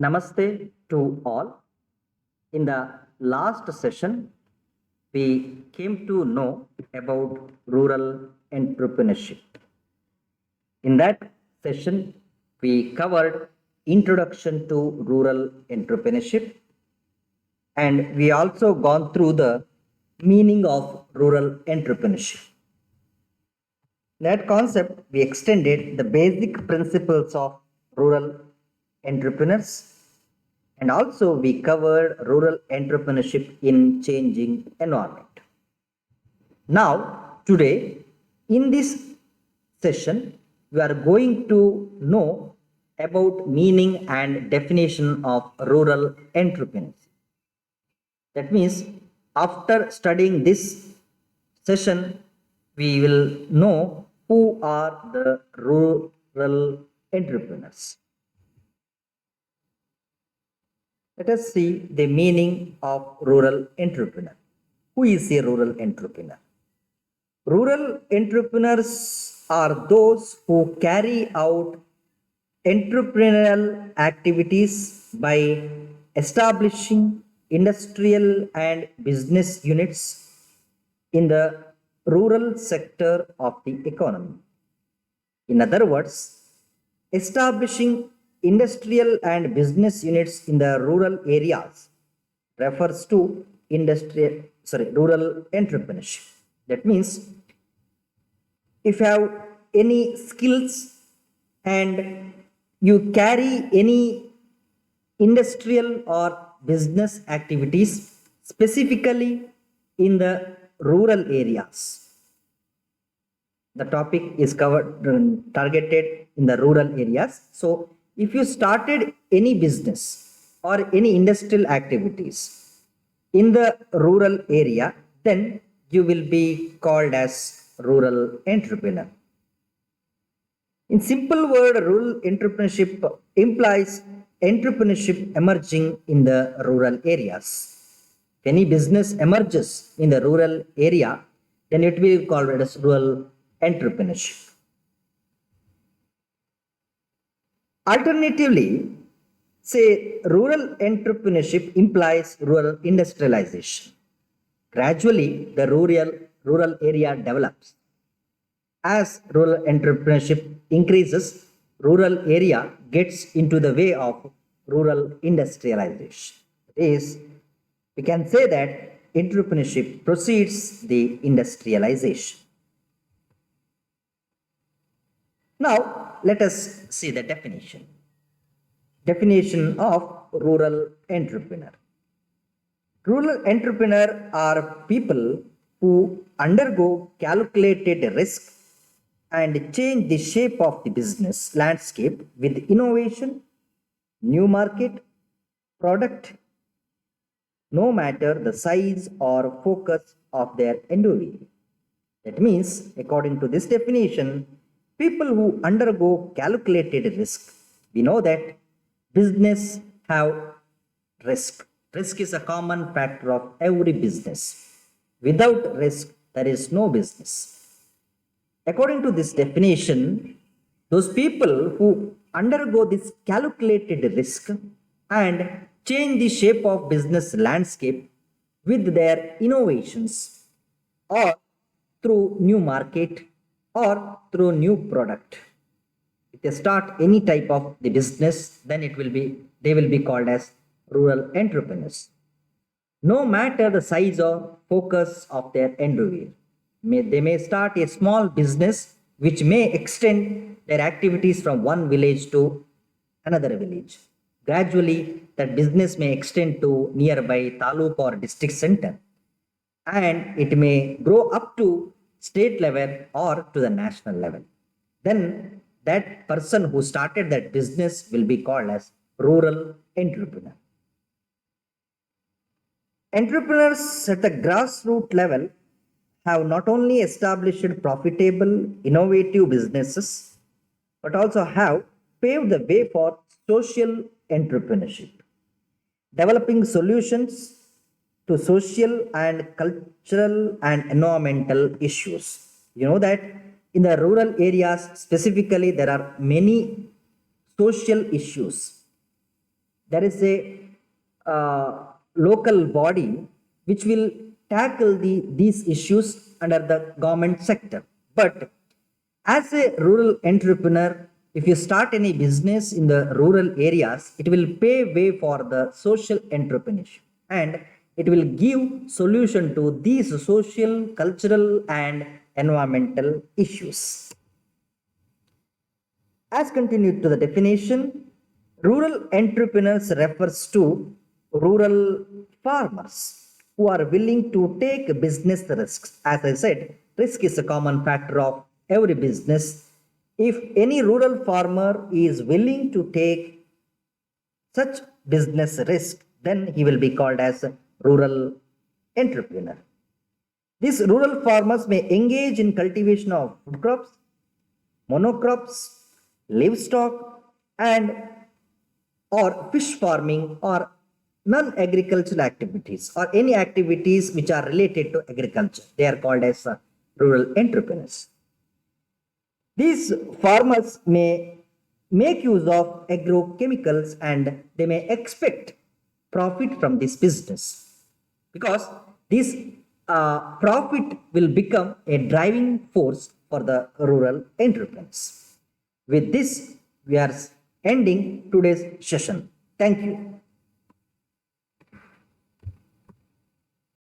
Namaste to all. In the last session, we came to know about rural entrepreneurship. In that session, we covered introduction to rural entrepreneurship and we also gone through the meaning of rural entrepreneurship. That concept, we extended the basic principles of rural entrepreneurs and also we covered rural entrepreneurship in changing environment. Now, today, in this session, we are going to know about meaning and definition of rural entrepreneurship. That means, after studying this session, we will know who are the rural entrepreneurs. Let us see the meaning of rural entrepreneur. Who is a rural entrepreneur? Rural entrepreneurs are those who carry out entrepreneurial activities by establishing industrial and business units in the rural sector of the economy. In other words, establishing industrial and business units in the rural areas refers to rural entrepreneurship. That means if you have any skills and you carry any industrial or business activities specifically in the rural areas, the topic is covered targeted in the rural areas. So if you started any business or any industrial activities in the rural area, then you will be called as rural entrepreneur. In simple word, rural entrepreneurship implies entrepreneurship emerging in the rural areas. If any business emerges in the rural area, then it will be called as rural entrepreneurship. Alternatively, say rural entrepreneurship implies rural industrialization. Gradually, the rural area develops. As rural entrepreneurship increases, rural area gets into the way of rural industrialization. That is, we can say that entrepreneurship precedes the industrialization. Now, let us see the definition. Definition of rural entrepreneur. Rural entrepreneur are people who undergo calculated risk and change the shape of the business landscape with innovation, new market, product, no matter the size or focus of their endeavor. That means, according to this definition, people who undergo calculated risk, we know that business have risk. Risk is a common factor of every business. Without risk, there is no business. According to this definition, those people who undergo this calculated risk and change the shape of business landscape with their innovations or through new market or through new product. If they start any type of the business, then they will be called as rural entrepreneurs. No matter the size or focus of their endeavor, they may start a small business which may extend their activities from one village to another village. Gradually, that business may extend to nearby taluk or district center, and it may grow up to state level or to the national level. Then that person who started that business will be called as rural entrepreneur. Entrepreneurs at the grassroots level have not only established profitable, innovative businesses, but also have paved the way for social entrepreneurship, developing solutions to social and cultural and environmental issues. You know that in the rural areas specifically, there are many social issues there is a local body which will tackle these issues under the government sector. But as a rural entrepreneur, if you start any business in the rural areas, it will pave way for the social entrepreneurship, and it will give solution to these social, cultural, and environmental issues. As continued to the definition, rural entrepreneurs refers to rural farmers who are willing to take business risks. As I said, risk is a common factor of every business. If any rural farmer is willing to take such business risk, then he will be called as a rural entrepreneur. These rural farmers may engage in cultivation of food crops, monocrops, livestock, and or fish farming or non-agricultural activities or any activities which are related to agriculture. They are called as rural entrepreneurs. These farmers may make use of agrochemicals and they may expect profit from this business because this profit will become a driving force for the rural entrepreneurs. With this, we are ending today's session. Thank you.